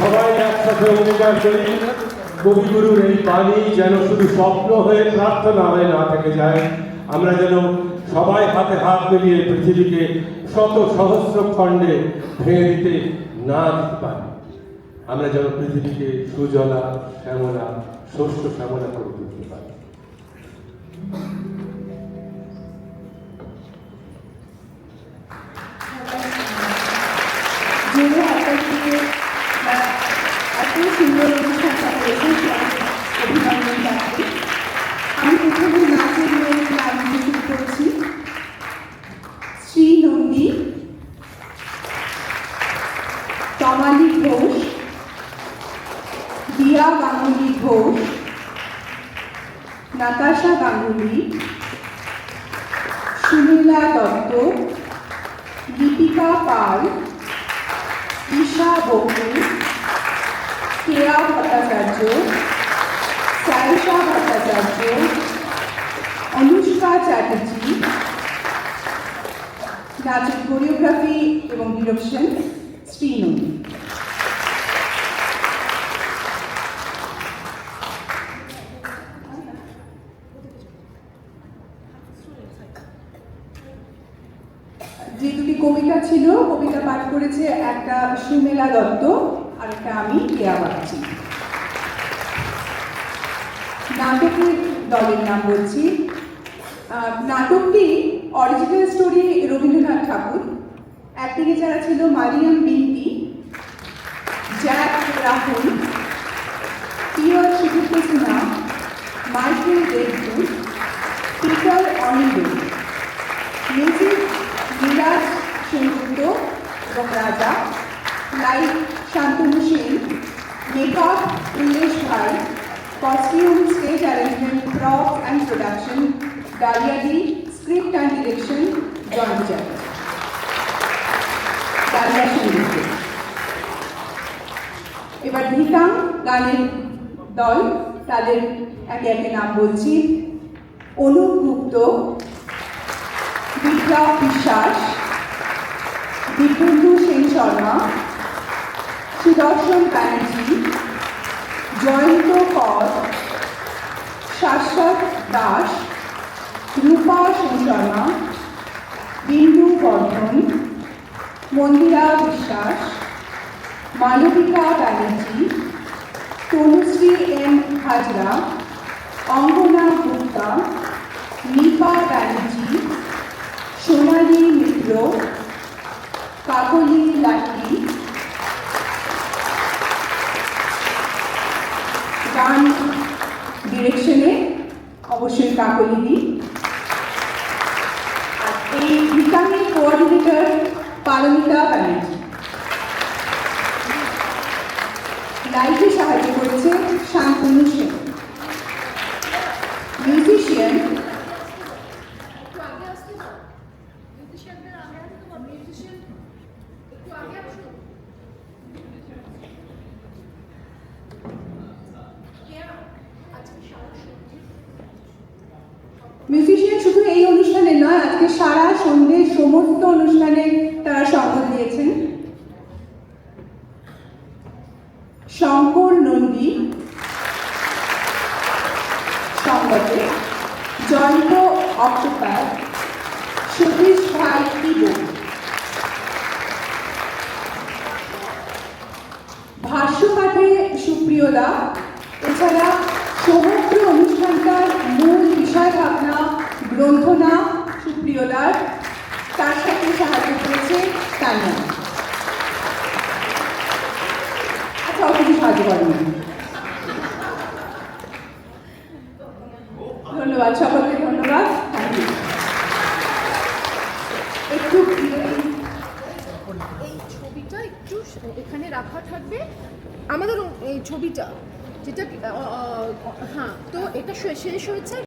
সবাই একসাথে অঙ্গীকার করি কবিগুরুর এই বাণী যেন শুধু স্বপ্ন হয়ে প্রার্থনা হয়ে না থেকে যায়। আমরা যেন সবাই হাতে হাত মিলিয়ে পৃথিবীকে শত সহস্র খণ্ডে ভেঙে দিতে না দিতে পারি। আমরা যেন পৃথিবীকে সুজলা শ্যামলা শস্য শ্যামলা করে তুলতে পারি। এত সুন্দর অনুষ্ঠানটা করেছে অভিনন্দন জানাই। আমি প্রথমে নাচের মেয়ে লাইন শুরু করছি। শ্রী নন্দী, তমালী ঘোষ, দিয়া গাঙ্গুলি ঘোষ, নাতাশা গাঙ্গুলি, সুনীলা দত্ত, দীপিকা পাল, ঈশা বকু, কেয়া ভট্টাচার্য, সাইশা ভট্টাচার্য, অনুষ্কা চ্যাটার্জি। নাচের কোরিওগ্রাফি এবং ডিরেকশন শ্রীনন্দী। যে দুটি কবিতা ছিল, কবিতা পাঠ করেছে একটা সুমেলা দত্ত আর একটা আমি কেয়া বাগচি। নাটকের দলের নাম বলছি। নাটকটি অরিজিনাল স্টোরি রবীন্দ্রনাথ ঠাকুর। অ্যাক্টিংয়ে যারা ছিল Mariam Binti, Jack Rahul, Pierre Sudipta Sinha, Michael Debdut, Peter Anindo, music Nilaj Sengupta এবং রাজা, লাইট শান্তনু সেন, মেকআপ উল্লেশ ভাই, costume, stage arrangement, prop and production Dalia di, script and direction joint Chatterjee, Dalia Sengupta. এবার ধিতাং গানের দল, তাদের একে একে নাম বলছি। অনুপ গুপ্ত, বিপ্লব বিশ্বাস, দিব্যেন্দু সেন শর্মা, সুদর্শন ব্যানার্জি, জয়ন্ত কর, শাশ্বত দাস, রূপা সেন শর্মা, বিন্দু বর্ধন, মন্দিরা বিশ্বাস, মালবিকা ব্যানার্জি, তনুশ্রী এম হাজরা, অঙ্গনা গুপ্তা, নিপা ব্যানার্জি, সোনালী মিত্র, কাকলি লাঠি। গান ডিরেকশনে অবশ্যই কাকলি দি। আর এই ভিটামিন কোঅর্ডিনেটর পারমিতা ব্যানার্জি। লাইটে সাহায্য করেছে শান্তনু সেন। মিউজিশিয়ান মিউজিশিয়ান শুধু এই অনুষ্ঠানে নয়, আজকে সারা সন্ধ্যে সমস্ত অনুষ্ঠানে তারা সঙ্গ দিয়েছেন। শঙ্কর নন্দী সঙ্গতে, জয়ন্ত অক্টোপাস, সতীশ ভাই কিবোর্ড, ভাষ্যপাঠে সুপ্রিয়দা। এছাড়া সমগ্র অনুষ্ঠানটার মূল বিষয় ভাবনা গ্রন্থনা সুপ্রিয়দার, তার সাথে সাহায্য করেছে তানিয়া। আচ্ছা, অনেক সাহায্য করেন। ধন্যবাদ সকলকে, ধন্যবাদ। Thank you. একটু এই ছবিটা একটু এখানে রাখা থাকবে, আমাদের এই ছবিটা যেটা হ্যাঁ, তো এটা শেষ হয়েছে।